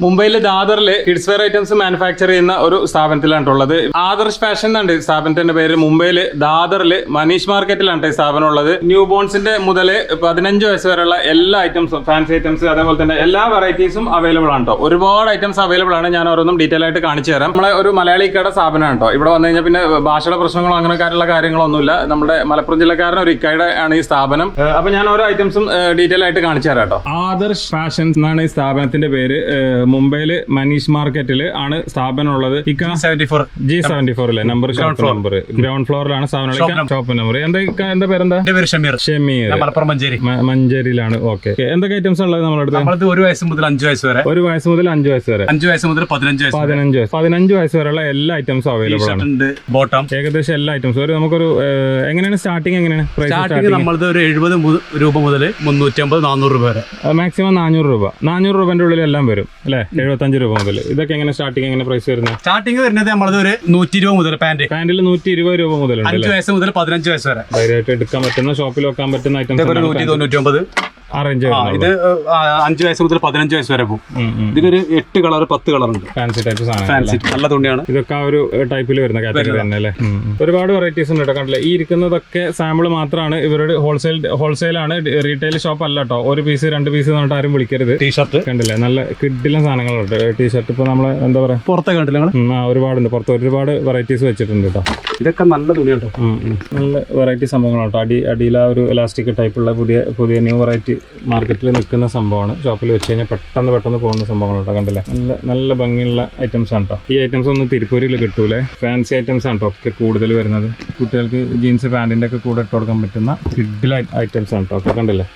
മുംബൈയിലെ ദാദറിൽ kids wear items manufacture ചെയ്യുന്ന ഒരു സ്ഥാപനത്തിലാണുള്ളത്. ആദർശ് ഫാഷൻ എന്നാണ് സ്ഥാപനത്തിന്റെ പേര്. മുംബൈയിൽ ദാദറിൽ മനീഷ് മാർക്കറ്റിലാണ് ഈ സ്ഥാപനം ഉള്ളത്. ന്യൂ ബോൺസിന്റെ മുതൽ 15 വയസ്സ് വരെയുള്ള എല്ലാ ഐറ്റംസും, ഫാൻസി ഐറ്റംസ്, അതേപോലെ തന്നെ എല്ലാ വെറൈറ്റീസും അവൈലബിൾ ആണ് കേട്ടോ. ഒരുപാട് ഐറ്റംസ് അവൈലബിൾ ആണ്. ഞാൻ ഓരോന്നും ഡീറ്റെയിൽ ആയിട്ട് കാണിച്ചു തരാം. നമ്മളെ ഒരു മലയാളിക്കട സ്ഥാപനമാണ് കേട്ടോ. ഇവിടെ വന്നു കഴിഞ്ഞാൽ പിന്നെ ഭാഷയുടെ പ്രശ്നങ്ങളോ അങ്ങനെയുള്ള കാര്യങ്ങളൊന്നുമില്ല. നമ്മുടെ മലപ്പുറം ജില്ലക്കാരൻ ഒരു ഇക്കയുടെ ആണ് ഈ സ്ഥാപനം. അപ്പൊ ഞാൻ ഓരോ ഐറ്റംസും ഡീറ്റെയിൽ ആയിട്ട് കാണിച്ചു തരാം കേട്ടോ. ആദർശ് ഫാഷൻ എന്നാണ് ഈ സ്ഥാപനത്തിന്റെ പേര്. മുംബൈയില് മനീഷ് മാർക്കറ്റിൽ ആണ് സ്ഥാപനം ഉള്ളത്. G74 നമ്പർ ഗ്രൗണ്ട് ഫ്ലോറിലാണ് സ്ഥാപനം. ഷോപ്പ് നമ്പർ എന്താ പേരെന്താ? ഷമീർ. മഞ്ചേരിയിലാണ്. ഓക്കെ. എന്തൊക്കെ ഐറ്റംസ് ഉള്ളത് നമ്മളടുത്ത്? 1 വയസ്സ് മുതൽ 5 വയസ്സ് വരെ. 1 വയസ്സ് മുതൽ 5 വയസ്സ് വരെ. 5 വയസ്സ് മുതൽ 15 വയസ്സ് വരെയുള്ള എല്ലാ ഐറ്റംസും അവൈലബിൾ ആണ്. ബോട്ടം ഏകദേശം എല്ലാ ഐറ്റംസും. നമുക്കൊരു എങ്ങനെയാണ് സ്റ്റാർട്ടിങ്? എങ്ങനെയാണ് സ്റ്റാർട്ടിങ്? നമ്മളത് ഒരു 70 രൂപ മുതൽ 350 400 രൂപ വരെ. മാക്സിമം 400 രൂപ. 400 രൂപന്റെ ഉള്ളിൽ എല്ലാം വരും അല്ലെ? 75 രൂപ മുതൽ. ഇതൊക്കെ എങ്ങനെ സ്റ്റാർട്ടിങ്? എങ്ങനെ പ്രൈസ് വരുന്നത്? സ്റ്റാർട്ടിങ് വരുന്നത് നമ്മളത് ഒരു 120 മുതൽ. പാന്റിൽ 120 രൂപ മുതൽ. 5 വയസ്സ് മുതൽ 15 വയസ്സ് വരെ ധൈര്യമായിട്ട് എടുക്കാൻ പറ്റുന്ന, ഷോപ്പിൽ വെക്കാൻ പറ്റുന്ന ഐറ്റംസ്. 199 അറേഞ്ച്. ഇത് 5 വയസ്സ് മുതൽ 15 വയസ്സ് വരെ പോകും. ഇതിലൊരു 8 കളർ 10 കളർ ഉണ്ട്. ഫാൻസി ടൈപ്പ് സാധനം. ഫാൻസി നല്ല തുണിയാണ്. ഇതൊക്കെ ആ ഒരു ടൈപ്പിൽ വരുന്ന കാറ്റഗറി തന്നെ അല്ലേ? ഒരുപാട് വെറൈറ്റീസ് ഉണ്ട് കേട്ടോ. കണ്ടില്ലേ, ഈ ഇരിക്കുന്നതൊക്കെ സാമ്പിൾ മാത്രമാണ്. ഇവരുടെ ഹോൾസെയിലാണ്, റീറ്റെയിൽ ഷോപ്പ് അല്ല കേട്ടോ. 1 പീസ് 2 പീസ് എന്നിട്ട് ആരും വിളിക്കരുത്. ടീഷർട്ട് കണ്ടില്ലേ, നല്ല കിഡിലും സാധനങ്ങളുണ്ട്. ടീഷർട്ട് ഇപ്പൊ നമ്മള് എന്താ പറയാ, പുറത്തെ കണ്ടില്ല? ഒരുപാടുണ്ട്. പുറത്ത് ഒരുപാട് വെറൈറ്റീസ് വെച്ചിട്ടുണ്ട് കേട്ടോ. ഇതൊക്കെ നല്ല തുണിയുണ്ടോ. നല്ല വെറൈറ്റി സംഭവങ്ങളാണ് കേട്ടോ. അടിയിൽ ആ ഒരു ഇലാസ്റ്റിക് ടൈപ്പുള്ള പുതിയ ന്യൂ വെറൈറ്റി മാർക്കറ്റിൽ നിൽക്കുന്ന സംഭവമാണ്. ഷോപ്പിൽ വെച്ച് കഴിഞ്ഞാൽ പെട്ടെന്ന് പോകുന്ന സംഭവങ്ങളാണ്. കണ്ടില്ലേ, നല്ല ഭംഗിയുള്ള ഐറ്റംസ് ആണ് കേട്ടോ. ഈ ഐറ്റംസ് ഒന്നും തിരുപ്പൂരിൽ കിട്ടൂലേ. ഫാൻസി ഐറ്റംസ് ആണ് കേട്ടോ ഒക്കെ കൂടുതൽ വരുന്നത്. കുട്ടികൾക്ക് ജീൻസ് പാൻറ്റിൻ്റെ ഒക്കെ കൂടെ ഇട്ട് കൊടുക്കാൻ പറ്റുന്ന കിഡിൽ ഐറ്റംസ് ആണ് കേട്ടോ. ഒക്കെ കണ്ടില്ലേ,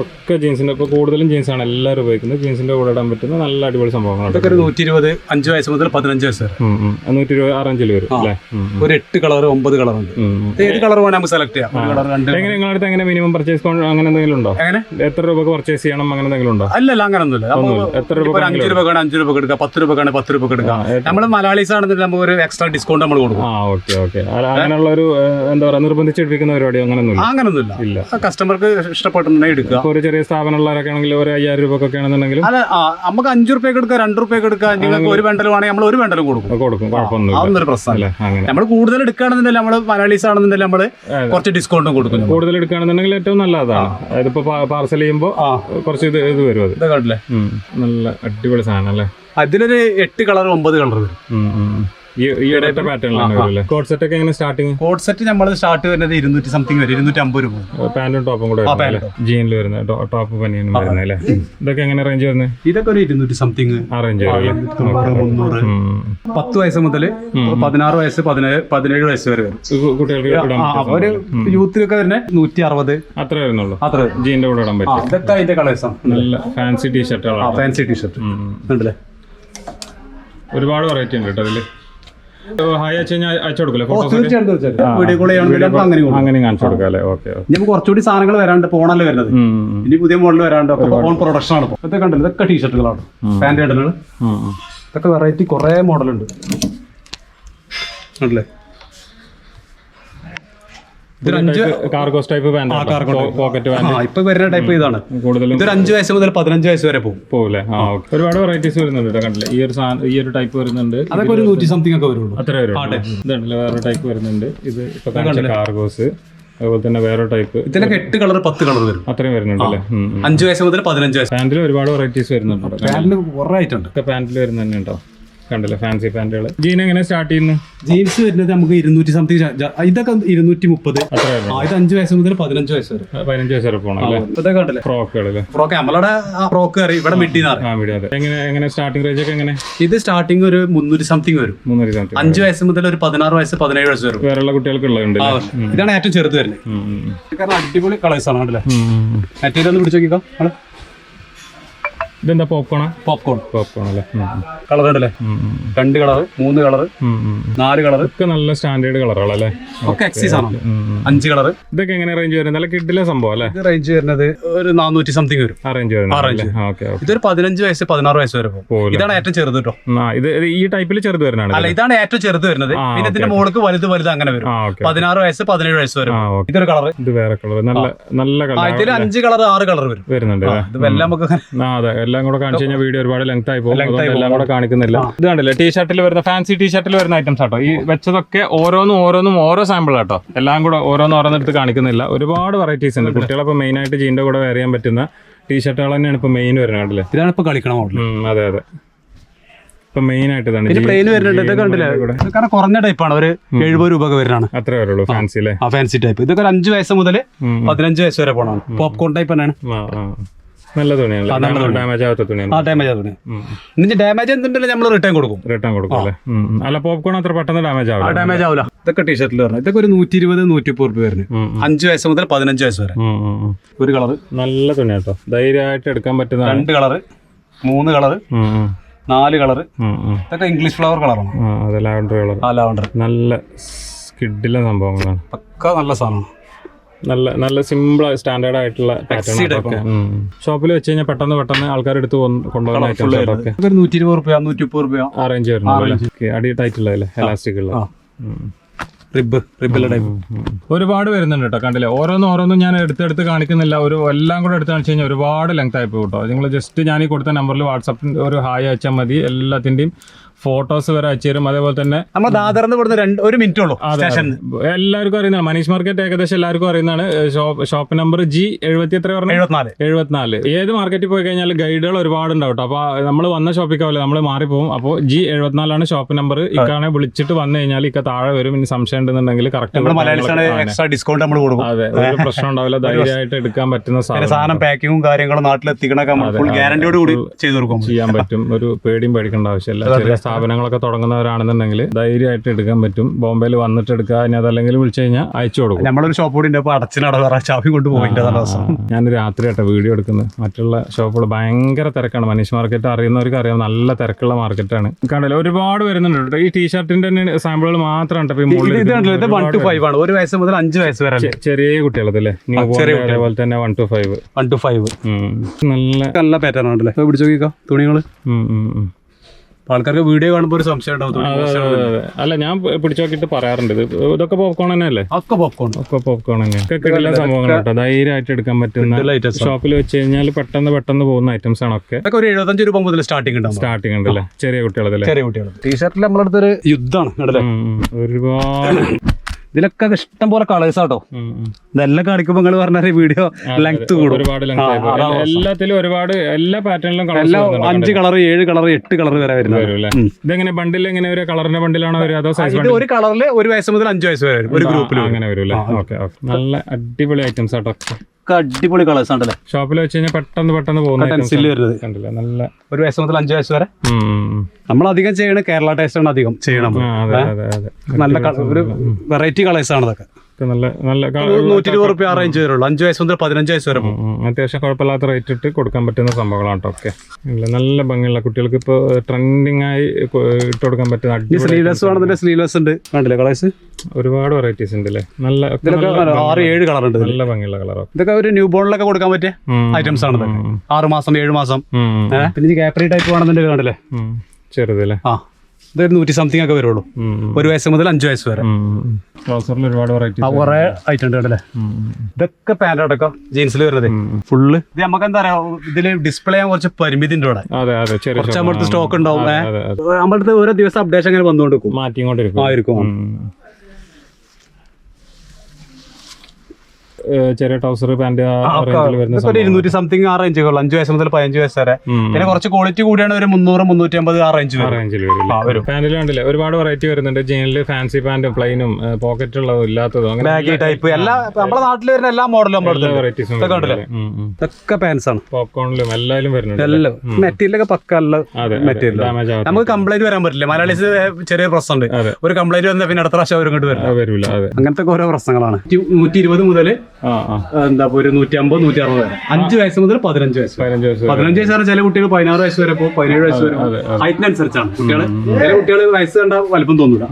ഒക്കെ ജീൻസിന്റെ. ഇപ്പോൾ കൂടുതലും ജീൻസാണ് എല്ലാവരും ഉപയോഗിക്കുന്നത്. ജീൻസിന്റെ കൂടെ ഇടാൻ പറ്റുന്ന നല്ല അടിപൊളി സംഭവങ്ങളാണ്. 120 5 വയസ്സ് മുതൽ 15 വയസ്സ് വരെ. 120 അറേഞ്ചിൽ വരും അല്ലേ? ഒരു 8 കളർ 9 കളർ ഉണ്ട്. ഏത് കളർ വേണം നമുക്ക് സെലക്ട് ചെയ്യാം. എങ്ങനെ നിങ്ങളുടെ അടുത്ത് എങ്ങനെ മിനിമം പർച്ചേസ് അങ്ങനെ എന്തെങ്കിലും ഉണ്ടോ? എത്ര രൂപക്ക് പർച്ചേസ് ചെയ്യണം അങ്ങനെ എന്തെങ്കിലും ഉണ്ടോ? അല്ലല്ല, അങ്ങനെയൊന്നുമില്ല. എത്ര രൂപ? 5 രൂപ 5 രൂപ എടുക്കാം, 10 രൂപ 10 രൂപ എടുക്കാം. നമ്മൾ മലയാളീസ് ആണെന്നുണ്ടെങ്കിൽ നമുക്ക് ഒരു എക്സ്ട്രാ ഡിസ്കൗണ്ട് നമ്മൾ കൊടുക്കും. ഓക്കെ. അങ്ങനെയുള്ള ഒരു എന്താ പറയുക, നിർബന്ധിച്ചെടുപ്പിക്കുന്ന പരിപാടി അങ്ങനെയൊന്നുമില്ല. ഇല്ല, കസ്റ്റമർക്ക് ഇഷ്ടപ്പെട്ടുണ്ടെങ്കിൽ എടുക്കുക. ഒരു ചെറിയ സ്ഥാപനമുള്ളവരൊക്കെ ആണെങ്കിൽ ഒരു 5000 രൂപക്കൊക്കെ ആണെന്നുണ്ടെങ്കിൽ നമുക്ക് 5 രൂപയ്ക്ക് എടുക്കാം, 2 രൂപയ്ക്ക് എടുക്കാം. നിങ്ങൾക്ക് ഒരു ബണ്ടൽ വേണമെങ്കിൽ നമ്മൾ ഒരു ബണ്ടൽ കൊടുക്കും. അതൊന്നും പ്രശ്നമല്ല. നമ്മൾ കൂടുതൽ എടുക്കുകയാണെന്നുണ്ടെങ്കിൽ നമ്മൾ മലയാളീസ് ആണെന്നുണ്ടെങ്കിൽ നമ്മൾ കുറച്ച് ഡിസ്കൗണ്ടും കൊടുക്കും. കൂടുതൽ എടുക്കുകയാണെന്നുണ്ടെങ്കിൽ ഏറ്റവും നല്ലതാണ്. അതിപ്പോ പാർസൽ ചെയ്യുമ്പോൾ കുറച്ച് ഇത് വരും. അത് കണ്ടില്ലേ, നല്ല അടിപൊളി സാധനം അല്ലേ? അതിലൊരു 8 കളർ 9 കളർ വരും. കോട്ട് സെറ്റ് ഒക്കെ എങ്ങനെ സ്റ്റാർട്ടിങ്? കോട്ട് സെറ്റ് നമ്മൾ സ്റ്റാർട്ട് വരുന്നത് 200 സംതിങ് വരും, 250 രൂപ. പാന്റും ടോപ്പും കൂടെ ജീനിൽ വരുന്ന ടോപ്പ് പനിയും വരുന്നത് അല്ലേ? ഇതൊക്കെ എങ്ങനെ റേഞ്ച് വരുന്നത്? ഇതൊക്കെ ഒരു 200 സംതിങ് റേഞ്ച്. 300. 10 വയസ്സ് മുതൽ 16 വയസ്സ് 17 വയസ്സ് വരെ വരും കുട്ടികൾക്ക്. ഒരു യൂത്തിലൊക്കെ തന്നെ 160 അത്ര വരുന്നുള്ളൂ. അത്ര ജീനിന്റെ കൂടെ ഇടാൻ പറ്റും. ഇതൊക്കെ അതിന്റെ കളേഴ്സാണ്. നല്ല ഫാൻസി ടീഷർട്ടുകളാണ്. ഫാൻസി ടീഷർട്ട് ഉണ്ടല്ലേ, ഒരുപാട് വെറൈറ്റി ഉണ്ട് കേട്ടോ അതില്. ഹായ് അയച്ചു കൊടുക്കല്ലേ? അങ്ങനെ കാണിച്ചു കൊടുക്കാം അല്ലേ? ഓക്കെ. നമുക്ക് കുറച്ചുകൂടി സാധനങ്ങൾ വരാണ്ട് പോണല്ലേ വരുന്നത്. ഇനി പുതിയ മോഡൽ വരാണ്ട് ഓൺ പ്രൊഡക്ഷൻ ആണ്. ഇതൊക്കെ കണ്ടല്ലോ, ഇതൊക്കെ ടീഷർട്ടുകളാണ്, പാന്റ് ഇടലുകൾ. ഇതൊക്കെ വെറൈറ്റി കുറെ മോഡലുണ്ട് അല്ലേ? കാർഗോസ് ടൈപ്പ് പോക്കറ്റ് ഇപ്പൊ വരുന്ന ടൈപ്പ് ഇതാണ്. കൂടുതലും ഇതൊരു 5 വയസ്സ് മുതൽ 15 വയസ്സ് വരെ പോകൂലേ? ഒരുപാട് വെറൈറ്റീസ് വരുന്നുണ്ട്. കണ്ടില്ലേ, ഈ ഒരു ടൈപ്പ് വരുന്നുണ്ട്. അതൊക്കെ ഒരു 100 സംതിങ് ഒക്കെ വരുള്ളൂ. അത്ര വരും. ഇതുണ്ടല്ലോ, വേറെ ടൈപ്പ് വരുന്നുണ്ട്. ഇത് ഇപ്പൊ കാർഗോസ്. അതുപോലെ തന്നെ വേറെ ടൈപ്പ്. ഇതിലൊക്കെ 8 കളർ 10 കളർ വരും. അത്രയും വരുന്നുണ്ടല്ലേ? 5 വയസ്സ് മുതൽ 15 വയസ്സ്. പാന്റിൽ ഒരുപാട് വെറൈറ്റീസ് വരുന്നുണ്ട്. പാന്റിൽ കുറെ ഐറ്റം ഉണ്ട്. പാന്റിൽ വരുന്ന തന്നെ ഉണ്ടോ? കണ്ടല്ലേ, ഫാൻസി പാന്റുകൾ. ജീൻ എങ്ങനെ സ്റ്റാർട്ട് ചെയ്യുന്നു? ജീൻസ് വരുന്നത് നമുക്ക് 200 സംതിങ്. ഇതൊക്കെ 230. ഇത് 5 വയസ്സ് മുതൽ 15 വയസ്സ് വരെ. 15 വയസ്സ് വരെ പോകണം. ഫ്രോക്ക് നമ്മളുടെ ഫ്രോക്ക് കയറി ഇവിടെ എങ്ങനെ സ്റ്റാർട്ടിംഗ് റേഞ്ച് ഒക്കെ എങ്ങനെ? ഇത് സ്റ്റാർട്ടിംഗ് ഒരു 300 സംതിങ് വരും. 5 വയസ്സ് മുതൽ ഒരു 16 വയസ്സ് 17 വയസ്സ് വരും. വേറെയുള്ള കുട്ടികൾക്കുള്ളത്. ഇതാണ് ഏറ്റവും ചെറുത് വരുന്നത്. കാരണം അടിപൊളി കളേഴ്സ് ആണ് കണ്ടല്ലേ. മറ്റേ ഒന്ന് പിടിച്ചു നോക്കിക്കോ. ഇതെന്താ? പോപ്കോൺ അല്ലേ? കളർ ഉണ്ടല്ലേ? 2 കളർ 3 കളർ 4 കളർ ഒക്കെ നല്ല സ്റ്റാൻഡേർഡ് കളറുകളല്ലേ? ഒക്കെ എക്സൈസ് ആണ്. 5 കളർ. ഇതൊക്കെ എങ്ങനെ റേഞ്ച് വരുന്നത്? നല്ല കിഡിലെ സംഭവം അല്ലേ? ഇത് റേഞ്ച് വരുന്നത് ഒരു 400 സംതിങ് വരും. ഇതൊരു 15 വയസ്സ് 16 വയസ്സ് വരെ പോകും. ഇതാണ് ഏറ്റവും ചെറുത് കേട്ടോ. ഇത് ഈ ടൈപ്പിൽ ചെറുത് വരുന്നതാണ്. അല്ല, ഇതാണ് ഏറ്റവും ചെറുത് വരുന്നത്. പിന്നെ ഇതിന്റെ മോൾക്ക് വലുത് അങ്ങനെ വരും. 16 വയസ്സ് 17 വയസ്സ് വരെ. ഇതൊരു കളർ. ഇത് വേറെ കളർ. നല്ല കളർ. ഇതിൽ 5 കളർ 6 കളർ വരുന്നുണ്ട്. ഇതെല്ലാം നമുക്ക് എല്ലാം കൂടെ കാണിച്ചു കഴിഞ്ഞാൽ വീഡിയോ ഒരുപാട് ലെങ്ത് ആയി പോകും, എല്ലാം കൂടെ കാണിക്കുന്നില്ല. ഇത് കണ്ടില്ലേ, ടീഷർട്ടിൽ വരുന്ന ഫാൻസി ടീഷർട്ടിൽ വരുന്ന ഐറ്റംസ് ആട്ടോ. ഈ വെച്ചതൊക്കെ ഓരോന്നും ഓരോ സാമ്പിൾ ആട്ടോ. എല്ലാം കൂടെ ഓരോന്നെടുത്ത് കാണിക്കുന്നില്ല. ഒരുപാട് വെറൈറ്റീസ് ഉണ്ട്. കുട്ടികളപ്പോൾ മെയിൻ ആയിട്ട് ജീൻ്റെ കൂടെ വെയർ ചെയ്യാൻ പറ്റുന്ന ടീഷർട്ടുകൾ തന്നെയാണ് ഇപ്പൊ മെയിൻ വരുന്നത് കണ്ടില്ലേ. ഇതാണ് ഇപ്പൊ കളിക്കണം. അതെ ഇപ്പൊ മെയിൻ ആയിട്ട് പ്ലെയിൻ വരുന്നുണ്ട്. ഇതൊക്കെ കണ്ടില്ലേ, കാരണം കുറഞ്ഞ ടൈപ്പാണ്. ഒരു 70 രൂപ വരുന്നതാണ്. അത്രേ വരുള്ളൂ ഫാൻസി അല്ലേ? Fancy type. ഇതൊക്കെ ഒരു 5 വയസ്സ് മുതൽ 15 വയസ്സ് വരെ പോകണം. പോപ്കോൺ ടൈപ്പ് തന്നെയാണ്. നല്ല തുണിയാണ്, ഡാമേജ് ആവാത്ത തുണിയാണ്. ഡാമേജ് ആവുന്നത് എന്നിട്ട് ഡാമേജ് എന്തുണ്ടല്ലോ നമ്മൾ റിട്ടേൺ കൊടുക്കും അല്ലേ? അല്ല പോപ്കോൺ അത്ര പെട്ടെന്ന് ഡാമേജ് ആവില്ല. ഇതൊക്കെ ടീഷർട്ടിൽ വരുന്നത് ഇതൊക്കെ ഒരു 120-130 രൂപ വരുന്നത്. 5 വയസ്സ് മുതൽ 15 വയസ്സ് വരെ. ഒരു കളർ നല്ല തുണി കേട്ടോ, ധൈര്യമായിട്ട് എടുക്കാൻ പറ്റുന്ന 2 കളർ, 3 കളർ, 4 കളർ. ഇതൊക്കെ ഇംഗ്ലീഷ് ഫ്ലവർ കളറാണ്. Lavender colour. ലാവൻഡർ നല്ല സ്കിഡിലെ സംഭവങ്ങളാണ്. പക്ക നല്ല സാധനമാണ്. നല്ല സിമ്പിൾ സ്റ്റാൻഡേർഡ് ആയിട്ടുള്ള ഷോപ്പിൽ വെച്ച് കഴിഞ്ഞാൽ പെട്ടെന്ന് ആൾക്കാർ എടുത്ത് കൊണ്ടുപോകുന്ന ഐറ്റംസ് 120 രൂപ 130 രൂപ ആ റേഞ്ച് വരുന്നത്. അടി ടൈറ്റുള്ളതല്ലേ, എലാസ്റ്റിക് ഉള്ള റിബിലെ ടൈപ്പ് ഒരുപാട് വരുന്നുണ്ട് കേട്ടോ. കണ്ടില്ലേ, ഓരോന്നും ഞാൻ എടുത്ത് കാണിക്കുന്നില്ല. എല്ലാം കൂടെ എടുത്ത് കാണിച്ചു കഴിഞ്ഞാൽ ഒരുപാട് ലെങ്ത് ആയി പോകും കേട്ടോ. നിങ്ങൾ ജസ്റ്റ് ഞാൻ ഈ കൊടുത്ത നമ്പറിൽ വാട്സാപ്പിൽ ഒരു ഹായ് അയച്ചാൽ മതി. എല്ലാത്തിൻ്റെയും ഫോട്ടോസ് വരെ അയച്ചു തരും. അതേപോലെ തന്നെ നമ്മൾ ദാദറിന്ന് ഇവിടുന്ന് 1 മിനിറ്റ് ഉള്ളൂ. എല്ലാവർക്കും അറിയുന്നതാണ്. മനീഷ് മാർക്കറ്റ് ഏകദേശം എല്ലാവർക്കും അറിയുന്നതാണ്. Shop number G74. ഏത് മാർക്കറ്റിൽ പോയി കഴിഞ്ഞാൽ ഗൈഡുകൾ ഒരുപാടുണ്ടാവും. അപ്പൊ നമ്മൾ വന്ന ഷോപ്പിക്കാവില്ല, നമ്മൾ മാറിപ്പോകും. അപ്പോൾ G74 ഷോപ്പ് നമ്പർ. ഇക്കാണെ വിളിച്ചിട്ട് വന്നു കഴിഞ്ഞാൽ ഇക്ക താഴെ വരും. ഇനി സംശയം ഉണ്ടെന്നുണ്ടെങ്കിൽ കറക്റ്റ് ഡിസ്കൗണ്ട് നമ്മൾ കൊടുക്കും. അതെ, ഒരു പ്രശ്നം ഉണ്ടാവില്ല. ധൈര്യമായിട്ട് എടുക്കാൻ പറ്റുന്ന സാധനം പാക്കിങ്ങും കാര്യങ്ങളും നാട്ടിലെത്തിക്കണൊക്കെ ഗ്യാരണ്ടിയോട് കൂടി ചെയ്യാൻ പറ്റും. ഒരു പേടിയും പേടിക്കേണ്ട ആവശ്യമില്ല. ചെറിയ സ്ഥാപനങ്ങളൊക്കെ തുടങ്ങുന്നവരാണെന്നുണ്ടെങ്കിൽ ധൈര്യമായിട്ട് എടുക്കാൻ പറ്റും. ബോംബെയിൽ വന്നിട്ട് എടുക്കുക. ഇനി അതല്ലെങ്കിൽ വിളിച്ചു കഴിഞ്ഞാൽ അയച്ചു കൊടുക്കും. നമ്മളൊരു ഷോപ്പ് കൂടി ചാവി കൊണ്ടുപോയിട്ട് ഞാൻ രാത്രി ആയിട്ട് വീഡിയോ എടുക്കുന്നത്. മറ്റുള്ള ഷോപ്പുകൾ ഭയങ്കര തിരക്കാണ്. മനീഷ് മാർക്കറ്റ് അറിയുന്നവർക്ക് അറിയാം, നല്ല തിരക്കുള്ള മാർക്കറ്റാണ്. കണ്ടില്ല, ഒരുപാട് വരുന്നുണ്ട്. ഈ ടീഷർട്ടിന്റെ തന്നെ സാമ്പിളുകൾ മാത്രമാണ്. 1 to 5 ആണ്. 1 വയസ്സ് മുതൽ 5 വയസ്സ് വരെ ചെറിയ കുട്ടികളല്ലേ, അതേപോലെ തന്നെ 1 to 5. നല്ല പാറ്റേൺ ആണല്ലേ. പിടിച്ചു നോക്കിക്കോ തുണികള്. ആൾക്കാർക്ക് വീഡിയോ കാണുമ്പോൾ ഒരു സംശയം ഉണ്ടാവും. അല്ല, ഞാൻ പിടിച്ചു നോക്കിയിട്ട് പറയാറുണ്ട്. ഇതൊക്കെ പോപ്കോൺ തന്നെയല്ലേ? ഒക്കെ പോപ്കോൺ തന്നെയാണ്. കിട്ടില്ല സംഭവങ്ങൾ കേട്ടോ. ധൈര്യമായിട്ട് എടുക്കാൻ പറ്റുന്ന ഷോപ്പിൽ വെച്ച് കഴിഞ്ഞാൽ പെട്ടെന്ന് പോകുന്ന ഐറ്റംസ് ആണ്. ഒക്കെ ഒരു 75 രൂപ മുതൽ സ്റ്റാർട്ടിംഗ് ഉണ്ടല്ലേ? ചെറിയ കുട്ടികൾ. ടീഷർട്ടിൽ നമ്മളടുത്തൊരു യുദ്ധമാണ്. ഒരുപാട് ഇതിലൊക്കെ ഇഷ്ടം പോലെ കളേഴ്സ് ആട്ടോ. ഇതെല്ലാം കാണിക്കുമ്പോ നിങ്ങൾ പറഞ്ഞ വീഡിയോ ലെങ്ത് കൂടും. എല്ലാത്തിലും ഒരുപാട് എല്ലാ പാറ്റേണിലും 5 കളർ 7 കളർ 8 കളർ വരെ വരുന്നത്. ഇതെങ്ങനെ ബണ്ടിൽ എങ്ങനെ ഒരു കളറിന്റെ ബണ്ടിലാണോ വരിക, അതോ സൈസ്? ഒരു കളറിൽ 1 വയസ്സ് മുതൽ 5 വയസ്സ് വരെ ഒരു ഗ്രൂപ്പിൽ അങ്ങനെ വരും. നല്ല അടിപൊളി ഐറ്റംസ് ആട്ടോ. അടിപൊളി കളേഴ്സ് ആണല്ലേ. ഷോപ്പിൽ വെച്ച് കഴിഞ്ഞാൽ പെട്ടെന്ന് പോകുന്ന കണ്ടില്ല. നല്ല 1 വയസ്സ് മുതൽ 5 വയസ്സ് വരെ. നമ്മൾ അധികം ചെയ്യണ കേരള ടേസ്റ്റ് ആണ് അധികം ചെയ്യണം. നല്ല ഒരു വെറൈറ്റി കളേഴ്സ് ആണ് ഇതൊക്കെ. നല്ല 120 രൂപ ആ റേഞ്ച് വരുള്ളൂ. 5 വയസ്സ് മുതൽ 15 വയസ്സ് വരെ അത്യാവശ്യം കുഴപ്പമില്ലാത്ത റേറ്റ് ഇട്ട് കൊടുക്കാൻ പറ്റുന്ന സംഭവങ്ങളാണ് കേട്ടോ. ഒക്കെ നല്ല ഭംഗിയുള്ള കുട്ടികൾക്ക് ഇപ്പോൾ ട്രെൻഡിങ് ആയി ഇട്ട് കൊടുക്കാൻ പറ്റുന്ന സ്ലീവ്ലെസ് ആണെന്നുണ്ടെങ്കിൽ സ്ലീവ്ലെസ് ഉണ്ട്. കണ്ടില്ലേ കളേഴ്സ്? ഒരുപാട് വെറൈറ്റീസ് ഉണ്ട് അല്ലേ. നല്ല 6-7 കളർ ഉണ്ട്. നല്ല ഭംഗിയുള്ള കളർ. ഇതൊക്കെ ഒരു ന്യൂ ബോണിലൊക്കെ കൊടുക്കാൻ പറ്റിയ ഐറ്റംസ് ആണ്. 6 മാസം 7 മാസം. പിന്നെ കാപ്രി ടൈപ്പ് ആണെന്നുണ്ടെങ്കിൽ കണ്ടില്ലേ, ചെറുതല്ലേ. ഇതൊരു 100 സംതിങ് ഒക്കെ വരുള്ളൂ. 1 വയസ്സ് മുതൽ 5 വയസ്സ് വരെ. ഒരുപാട് വെറൈറ്റി കുറെ ഐറ്റം ഉണ്ട് കണ്ടല്ലേ. ഇതൊക്കെ പാന്റ് അടക്കം ജീൻസിൽ വരുന്നത് ഫുള്ള്. ഇത് നമുക്ക് എന്താ പറയാ, ഇതില് ഡിസ്പ്ലേ ചെയ്യാൻ കുറച്ച് പരിമിതി ഉണ്ട് ഇവിടെ. കുറച്ച് നമ്മുടെ സ്റ്റോക്ക് ഉണ്ടാവും. നമ്മുടെ ഓരോ ദിവസം അപ്ഡേഷൻ അങ്ങനെ വന്നുകൊണ്ടിരിക്കും, മാറ്റിക്കൊണ്ടിരിക്കും. ചെറിയ ട്രൗസർ പാന്റ് 200 സംതിങ് ആ റേഞ്ച് 5 വയസ്സ് മുതൽ 15 വയസ്സ് വരെ. പിന്നെ കുറച്ച് ക്വാളിറ്റി കൂടിയാണ് ഒരു 300-350 ആ റേഞ്ചിൽ വരും. പാന്റിൽ കണ്ടില്ലേ ഒരുപാട് വെറൈറ്റി വരുന്നുണ്ട്. ജീനില് ഫാൻസി പാന്റും പ്ലെയിനും പോക്കറ്റ് ഉള്ളതും ഇല്ലാത്തതും ബാഗി ടൈപ്പ് എല്ലാ നമ്മുടെ നാട്ടിൽ വരുന്ന എല്ലാ മോഡലും വെറൈറ്റീസും ഇതൊക്കെ പാൻസ് ആണ്. പോപ്കോണിലും എല്ലാവരും വരുന്നുണ്ട്. എല്ലാം മെറ്റീരിയലൊക്കെ പക്ക മെറ്റീരിയൽ. നമുക്ക് കംപ്ലൈന്റ് വരാൻ പറ്റില്ല. മലയാളീസ് ചെറിയ പ്രശ്നം ഉണ്ട്. ഒരു കംപ്ലൈന്റ് വന്നാൽ പിന്നെ അടുത്ത പ്രാവശ്യം അവരും ഇങ്ങോട്ട് വരില്ല. അങ്ങനത്തെ ഓരോ പ്രശ്നങ്ങളാണ്. 120 മുതൽ എന്താ ഒരു 150-160 വരെ. 5 വയസ്സ് മുതൽ 15 വയസ്സ്. 15 വയസ്സ് വരെ ചില കുട്ടികൾ 16 വയസ്സ് വരെ പോകും, 17 വയസ്സ് വരെ. ഹൈറ്റിനനുസരിച്ചാണ് കുട്ടികള്. ചില കുട്ടികൾ വയസ്സ് കണ്ട വലുപ്പം തോന്നില്ല.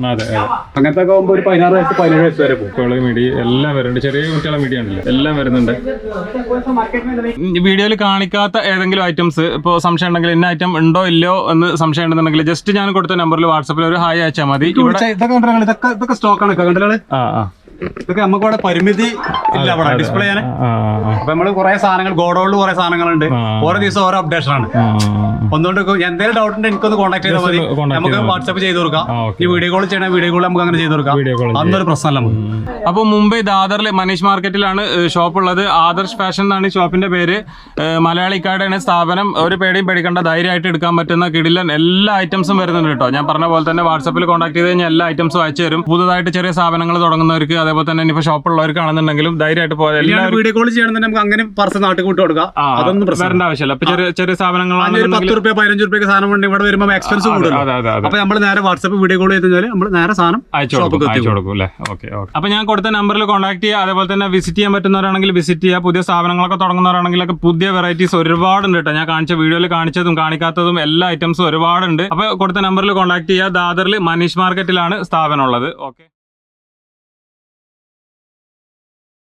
അങ്ങനത്തെ ഒക്കെ ആകുമ്പോൾ ഒരു 16 വയസ്സ് 17 വയസ്സ് വരെ പോകും. മിടി എല്ലാം വരുന്നുണ്ട്. ചെറിയ കുട്ടികളെ മിടി ഉണ്ടല്ലോ, എല്ലാം വരുന്നുണ്ട്. വീഡിയോയിൽ കാണിക്കാത്ത ഏതെങ്കിലും ഐറ്റംസ് ഇപ്പോൾ സംശയം ഉണ്ടെങ്കിൽ ഇന്ന ഐറ്റം ഉണ്ടോ ഇല്ലയോ എന്ന് സംശയം ഉണ്ടെന്നുണ്ടെങ്കിൽ ജസ്റ്റ് ഞാൻ കൊടുത്ത നമ്പറിൽ വാട്സാപ്പിൽ ഒരു ഹായ് അയച്ചാൽ മതി. ഇതൊക്കെ സ്റ്റോക്ക് ആണ് കണ്ടല്ലോ. ഇതൊക്കെ നമുക്ക് ഇവിടെ പരിമിതി ഇല്ല അവിടെ ഡിസ്പ്ലേ ചെയ്യാൻ. അപ്പൊ നമ്മള് കുറെ സാധനങ്ങൾ ഗോഡൌണിൽ കുറെ സാധനങ്ങളുണ്ട്, ഓരോ ദിവസം ഓരോ അപ്ഡേഷൻ ആണ്. ഒന്നുകൊണ്ട് എന്തെങ്കിലും ഡൗട്ട് ഉണ്ടെങ്കിൽ എനിക്കൊന്ന് കോൺടാക്ട് ചെയ്താൽ മതി, നമുക്ക് വാട്സ്ആപ്പ് ചെയ്ത് കൊടുക്കാം. ഈ വീഡിയോ കോൾ ചെയ്യണ വീഡിയോ കോൾ നമുക്ക് അങ്ങനെ ചെയ്ത് കൊടുക്കാം, അതൊന്നും പ്രശ്നമല്ല നമുക്ക്. അപ്പോൾ മുംബൈ ദാദറിൽ മനീഷ് മാർക്കറ്റിലാണ് ഷോപ്പ് ഉള്ളത്. ആദർശ് ഫാഷൻ എന്നാണ് ഷോപ്പിന്റെ പേര്. മലയാളിക്കാരുടെയാണ് സ്ഥാപനം. ഒരു പേടിയും പേടിക്കേണ്ട, ധൈര്യമായിട്ട് എടുക്കാൻ പറ്റുന്ന കിടിലൻ എല്ലാ ഐറ്റംസും വരുന്നുണ്ട് കേട്ടോ. ഞാൻ പറഞ്ഞ പോലെ തന്നെ വാട്സാപ്പിൽ കോൺടാക്ട് ചെയ്ത് കഴിഞ്ഞാൽ എല്ലാ ഐറ്റംസും അയച്ചു തരും. പുതുതായിട്ട് ചെറിയ സ്ഥാപനങ്ങൾ തുടങ്ങുന്നവർക്ക്, അതേപോലെ തന്നെ ഇനിയിപ്പോൾ ഷോപ്പുള്ളവർക്കാണെന്നുണ്ടെങ്കിലും ധൈര്യമായിട്ട് പോയാൽ വീഡിയോ കോൾ ചെയ്യണമെങ്കിൽ നമുക്ക് അങ്ങനെ പറച്ച് നാട്ടിൽ കൂട്ടി കൊടുക്കാം, അതൊന്നും വരേണ്ട ആവശ്യമില്ല. അപ്പൊ ചെറിയ സ്ഥാപനങ്ങളാണ് 10 രൂപ 15 രൂപയ്ക്ക് സാധനം കൊണ്ട് ഇവിടെ വരുമ്പോൾ എക്സ്പെൻസ് കൂടുതൽ. അപ്പൊ നമ്മൾ നേരെ വാട്സാപ്പ് വീഡിയോ കോൾ ചെയ്ത് കഴിഞ്ഞാൽ നമ്മൾ നേരെ സാധനം അയച്ചു കൊടുക്കും അല്ലേ. ഓക്കെ. അപ്പൊ ഞാൻ കൊടുത്ത നമ്പറിൽ കോൺടാക്ട് ചെയ്യുക. അതേപോലെ തന്നെ വിസിറ്റ് ചെയ്യാൻ പറ്റുന്നവരാണെങ്കിൽ വിസിറ്റ് ചെയ്യുക. പുതിയ സ്ഥാപനങ്ങളൊക്കെ തുടങ്ങുന്നവരാണെങ്കിലൊക്കെ പുതിയ വെറൈറ്റീസ് ഒരുപാടുണ്ട് കേട്ടോ. ഞാൻ കാണിച്ച വീഡിയോയിൽ കാണിച്ചതും കാണിക്കാത്തതും എല്ലാ ഐറ്റംസും ഒരുപാടുണ്ട്. അപ്പൊ കൊടുത്ത നമ്പറിൽ കോൺടാക്ട് ചെയ്യുക. ദാദറിൽ മനീഷ് മാർക്കറ്റിലാണ് സ്ഥാപനം ഉള്ളത്. ഓക്കെ.